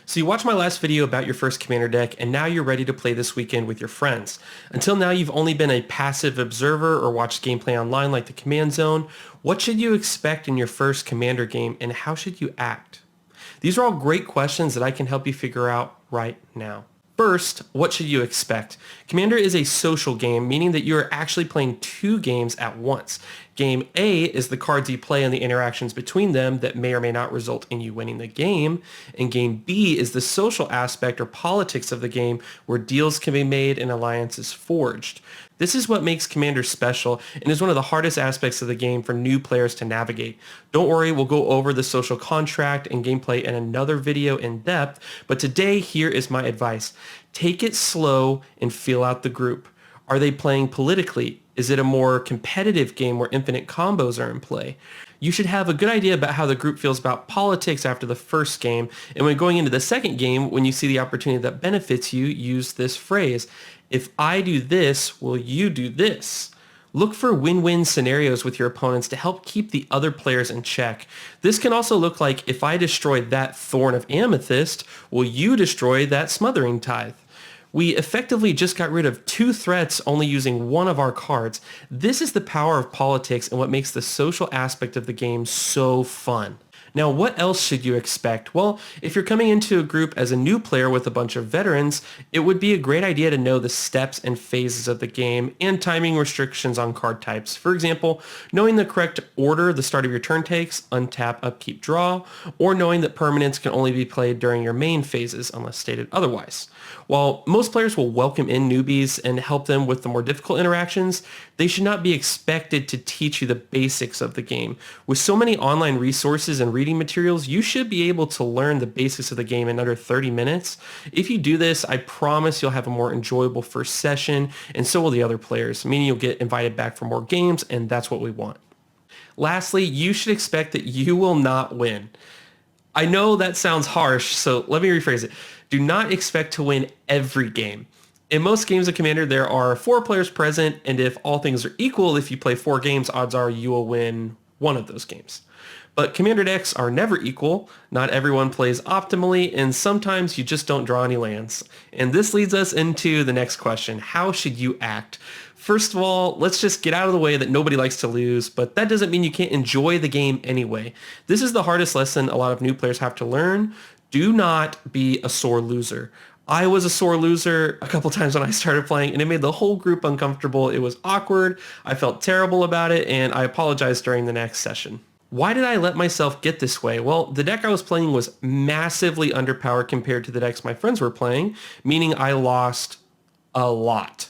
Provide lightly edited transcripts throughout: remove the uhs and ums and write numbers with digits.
So you watched my last video about your first Commander deck, and now you're ready to play this weekend with your friends. Until now, you've only been a passive observer or watched gameplay online like the Command Zone. What should you expect in your first Commander game, and how should you act? These are all great questions that I can help you figure out right now. First, what should you expect? Commander is a social game, meaning that you are actually playing two games at once. Game A is the cards you play and the interactions between them that may or may not result in you winning the game. And Game B is the social aspect or politics of the game where deals can be made and alliances forged. This is what makes Commander special and is one of the hardest aspects of the game for new players to navigate. Don't worry, we'll go over the social contract and gameplay in another video in depth, but today here is my advice. Take it slow and feel out the group. Are they playing politically? Is it a more competitive game where infinite combos are in play? You should have a good idea about how the group feels about politics after the first game, and when going into the second game, when you see the opportunity that benefits you, use this phrase. If I do this, will you do this? Look for win-win scenarios with your opponents to help keep the other players in check. This can also look like, if I destroy that Thorn of Amethyst, will you destroy that Smothering Tithe? We effectively just got rid of two threats only using one of our cards. This is the power of politics and what makes the social aspect of the game so fun. Now, what else should you expect? Well, if you're coming into a group as a new player with a bunch of veterans, it would be a great idea to know the steps and phases of the game and timing restrictions on card types. For example, knowing the correct order the start of your turn takes, untap, upkeep, draw, or knowing that permanents can only be played during your main phases unless stated otherwise. While most players will welcome in newbies and help them with the more difficult interactions, they should not be expected to teach you the basics of the game. With so many online resources and reading materials, you should be able to learn the basics of the game in under 30 minutes. If you do this, I promise you'll have a more enjoyable first session, and so will the other players, meaning you'll get invited back for more games, and that's what we want. Lastly, you should expect that you will not win. I know that sounds harsh, so let me rephrase it. Do not expect to win every game. In most games of Commander, there are 4 players present, and if all things are equal, if you play 4 games, odds are you will win one of those games. But Commander decks are never equal. Not everyone plays optimally, and sometimes you just don't draw any lands. And this leads us into the next question. How should you act? First of all, let's just get out of the way that nobody likes to lose, but that doesn't mean you can't enjoy the game anyway. This is the hardest lesson a lot of new players have to learn. Do not be a sore loser. I was a sore loser a couple times when I started playing, and it made the whole group uncomfortable. It was awkward. I felt terrible about it, and I apologized during the next session. Why did I let myself get this way? Well, the deck I was playing was massively underpowered compared to the decks my friends were playing, meaning I lost a lot.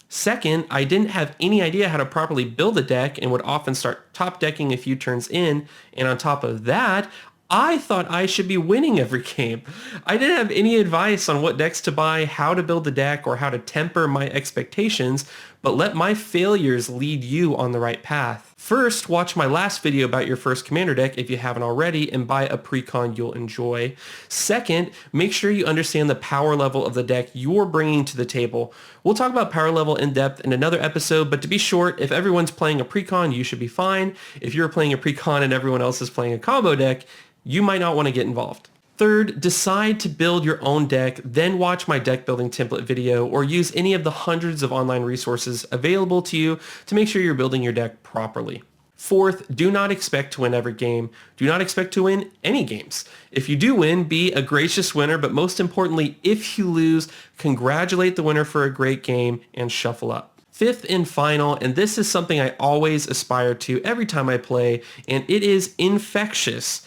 Second, I didn't have any idea how to properly build a deck and would often start top decking a few turns in, and on top of that, I thought I should be winning every game. I didn't have any advice on what decks to buy, how to build the deck, or how to temper my expectations, but let my failures lead you on the right path. First, watch my last video about your first Commander deck if you haven't already, and buy a pre-con you'll enjoy. Second, make sure you understand the power level of the deck you're bringing to the table. We'll talk about power level in depth in another episode, but to be short, if everyone's playing a pre-con, you should be fine. If you're playing a pre-con and everyone else is playing a combo deck, you might not want to get involved. Third, decide to build your own deck, then watch my deck building template video or use any of the hundreds of online resources available to you to make sure you're building your deck properly. Fourth, do not expect to win every game. Do not expect to win any games. If you do win, be a gracious winner, but most importantly, if you lose, congratulate the winner for a great game and shuffle up. Fifth and final, and this is something I always aspire to every time I play, and it is infectious.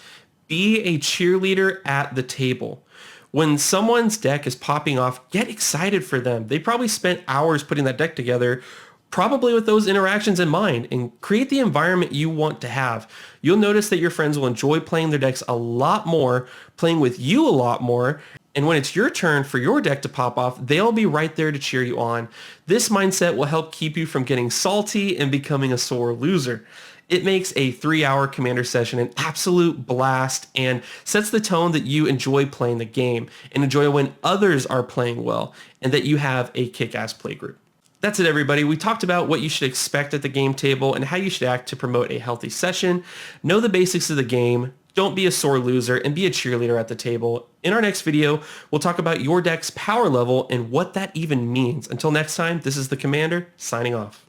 Be a cheerleader at the table. When someone's deck is popping off, get excited for them. They probably spent hours putting that deck together, probably with those interactions in mind, and create the environment you want to have. You'll notice that your friends will enjoy playing their decks a lot more, playing with you a lot more, and when it's your turn for your deck to pop off, they'll be right there to cheer you on. This mindset will help keep you from getting salty and becoming a sore loser. It makes a 3-hour Commander session an absolute blast and sets the tone that you enjoy playing the game and enjoy when others are playing well and that you have a kick-ass playgroup. That's it, everybody. We talked about what you should expect at the game table and how you should act to promote a healthy session. Know the basics of the game, Don't be a sore loser and be a cheerleader at the table. In our next video, we'll talk about your deck's power level and what that even means. Until next time, this is the Commander signing off.